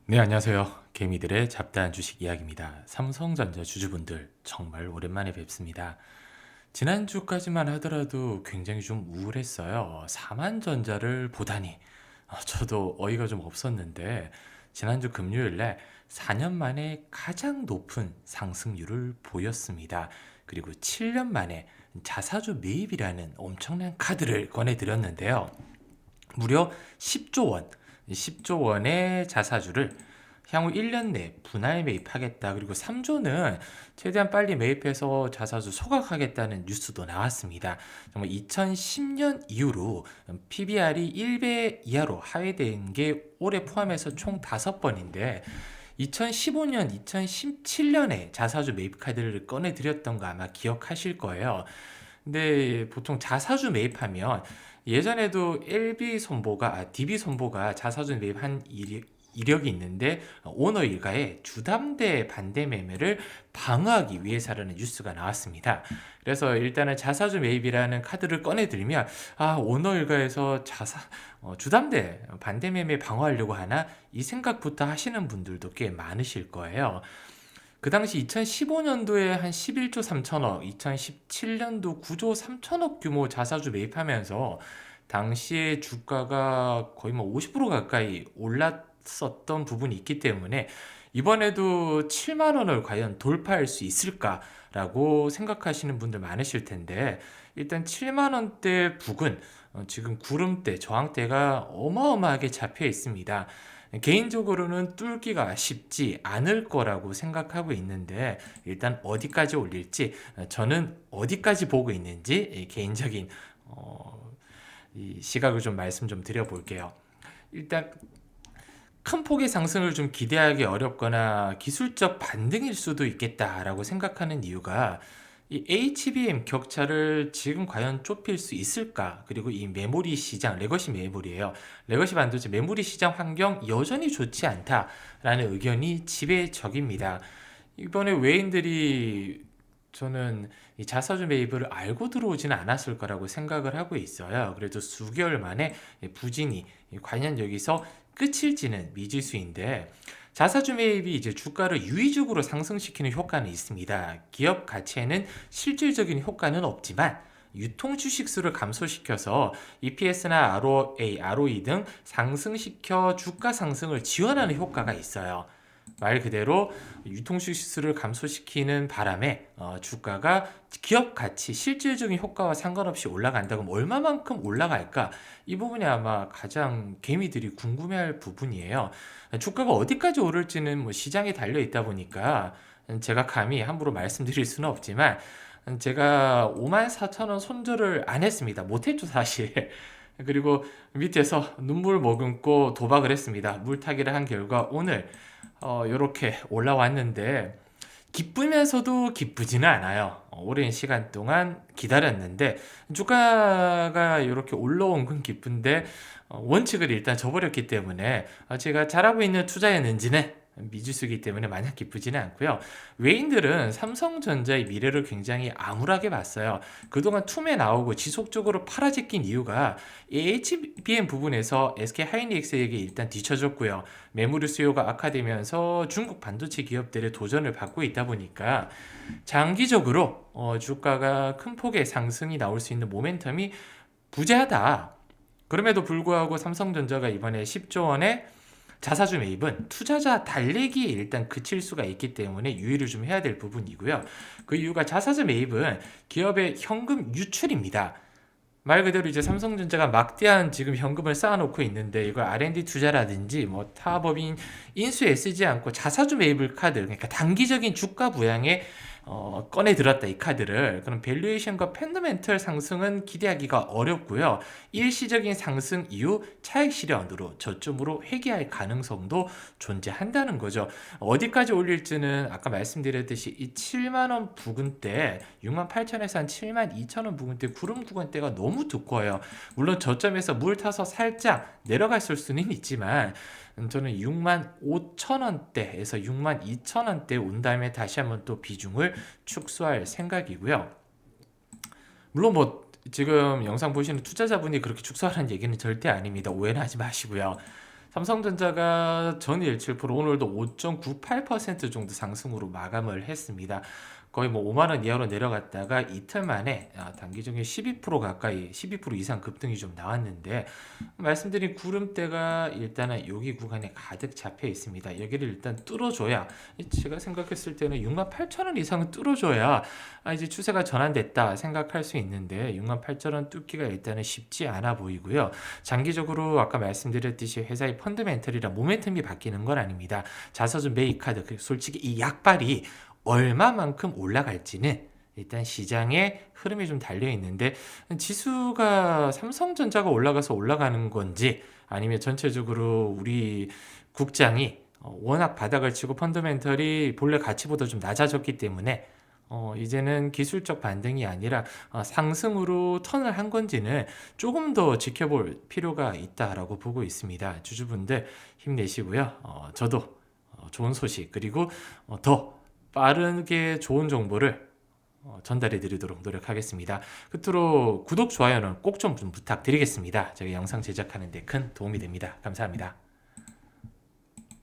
네, 안녕하세요. 개미들의 잡다한 주식 이야기입니다. 삼성전자 주주분들 정말 오랜만에 뵙습니다. 지난주까지만 하더라도 굉장히 좀 우울했어요. 사만전자를 보다니 저도 어이가 좀 없었는데 지난주 금요일에 4년 만에 가장 높은 상승률을 보였습니다. 그리고 7년 만에 자사주 매입이라는 엄청난 카드를 꺼내드렸는데요. 무려 10조 원, 10조 원의 자사주를 향후 1년 내 분할 매입하겠다. 그리고 3조는 최대한 빨리 매입해서 자사주 소각하겠다는 뉴스도 나왔습니다. 정말 2010년 이후로 PBR이 1배 이하로 하회된 게 올해 포함해서 총 5번인데 2015년, 2017년에 자사주 매입 카드를 꺼내드렸던 거 아마 기억하실 거예요. 근데 보통 자사주 매입하면 예전에도 DB 손보가 자사주 매입한 이력이 있는데 오너 일가의 주담대 반대 매매를 방어하기 위해서라는 뉴스가 나왔습니다. 그래서 일단은 자사주 매입이라는 카드를 꺼내들면 오너 일가에서 주담대 반대 매매 방어하려고 하나 이 생각부터 하시는 분들도 꽤 많으실 거예요. 그 당시 2015년도에 한 11조 3천억, 2017년도 9조 3천억 규모 자사주 매입하면서 당시에 주가가 거의 뭐 50% 가까이 올랐었던 부분이 있기 때문에 이번에도 7만 원을 과연 돌파할 수 있을까라고 생각하시는 분들 많으실 텐데 일단 7만 원대 부근 지금 구름대, 저항대가 어마어마하게 잡혀 있습니다. 개인적으로는 뚫기가 쉽지 않을 거라고 생각하고 있는데 일단 어디까지 올릴지 저는 어디까지 보고 있는지 개인적인 이 시각을 좀 말씀 좀 드려볼게요. 일단 큰 폭의 상승을 좀 기대하기 어렵거나 기술적 반등일 수도 있겠다라고 생각하는 이유가 이 HBM 격차를 지금 과연 좁힐 수 있을까? 그리고 이 메모리 시장, 레거시 메모리예요. 레거시 반도체 메모리 시장 환경 여전히 좋지 않다라는 의견이 지배적입니다. 이번에 외인들이 저는 이 자사주 매입을 알고 들어오지는 않았을 거라고 생각을 하고 있어요. 그래도 수개월 만에 부진이 과연 여기서 끝일지는 미지수인데 자사주 매입이 이제 주가를 유의적으로 상승시키는 효과는 있습니다. 기업 가치에는 실질적인 효과는 없지만 유통 주식 수를 감소시켜서 EPS나 ROE 등 상승시켜 주가 상승을 지원하는 효과가 있어요. 말 그대로 유통주식 수를 감소시키는 바람에 주가가 기업 가치 실질적인 효과와 상관없이 올라간다면 얼마만큼 올라갈까? 이 부분이 아마 가장 개미들이 궁금해할 부분이에요. 주가가 어디까지 오를지는 뭐 시장에 달려 있다 보니까 제가 감히 함부로 말씀드릴 수는 없지만 제가 54,000원 손절을 안 했습니다. 못했죠 사실. 그리고 밑에서 눈물 머금고 도박을 했습니다. 물타기를 한 결과 오늘 이렇게 올라왔는데 기쁘면서도 기쁘지는 않아요. 오랜 시간 동안 기다렸는데 주가가 이렇게 올라온 건 기쁜데 원칙을 일단 저버렸기 때문에 제가 잘하고 있는 투자였는지는 미지수이기 때문에 마냥 기쁘지는 않고요. 외인들은 삼성전자의 미래를 굉장히 암울하게 봤어요. 그동안 툼에 나오고 지속적으로 팔아제낀 이유가 이 HBM 부분에서 SK 하이닉스에게 일단 뒤쳐졌고요. 메모리 수요가 악화되면서 중국 반도체 기업들의 도전을 받고 있다 보니까 장기적으로 주가가 큰 폭의 상승이 나올 수 있는 모멘텀이 부재하다. 그럼에도 불구하고 삼성전자가 이번에 10조 원의 자사주 매입은 투자자 달래기에 일단 그칠 수가 있기 때문에 유의를 좀 해야 될 부분이고요. 그 이유가 자사주 매입은 기업의 현금 유출입니다. 말 그대로 이제 삼성전자가 막대한 지금 현금을 쌓아놓고 있는데 이걸 R&D 투자라든지 뭐 타법인 인수에 쓰지 않고 자사주 매입을 카드, 그러니까 단기적인 주가 부양에 꺼내 들었다 이 카드를. 그럼 밸류에이션과 펀더멘털 상승은 기대하기가 어렵고요. 일시적인 상승 이후 차익 실현으로 저점으로 회귀할 가능성도 존재한다는 거죠. 어디까지 올릴지는 아까 말씀드렸듯이 이 7만 원 부근대 6만 8천에서 한 7만 2천 원 부근대 구름 구간대가 너무 두꺼워요. 물론 저점에서 물 타서 살짝 내려갔을 수는 있지만 저는 6만 5천 원대에서 6만 2천 원대 온 다음에 다시 한번 또 비중을 축소할 생각이고요. 물론 뭐 지금 영상 보시는 투자자분이 그렇게 축소하라는 얘기는 절대 아닙니다. 오해는 하지 마시고요. 삼성전자가 전일 7% 오늘도 5.98% 정도 상승으로 마감을 했습니다. 거의 뭐 5만 원 이하로 내려갔다가 이틀 만에 단기 중에 12% 가까이 12% 이상 급등이 좀 나왔는데 말씀드린 구름대가 일단은 여기 구간에 가득 잡혀 있습니다. 여기를 일단 뚫어줘야 제가 생각했을 때는 6만 8천 원 이상은 뚫어줘야 이제 추세가 전환됐다 생각할 수 있는데 6만 8천 원 뚫기가 일단은 쉽지 않아 보이고요. 장기적으로 아까 말씀드렸듯이 회사의 펀드멘털이라 모멘텀이 바뀌는 건 아닙니다. 자서전 매입 카드 솔직히 이 약발이 얼마만큼 올라갈지는 일단 시장의 흐름이 좀 달려 있는데 지수가 삼성전자가 올라가서 올라가는 건지 아니면 전체적으로 우리 국장이 워낙 바닥을 치고 펀더멘털이 본래 가치보다 좀 낮아졌기 때문에 이제는 기술적 반등이 아니라 상승으로 턴을 한 건지는 조금 더 지켜볼 필요가 있다라고 보고 있습니다. 주주분들 힘내시고요. 저도 좋은 소식 그리고 더 빠르게 좋은 정보를 전달해 드리도록 노력하겠습니다. 끝으로 구독, 좋아요는 꼭 좀 부탁드리겠습니다. 제가 영상 제작하는 데 큰 도움이 됩니다. 감사합니다.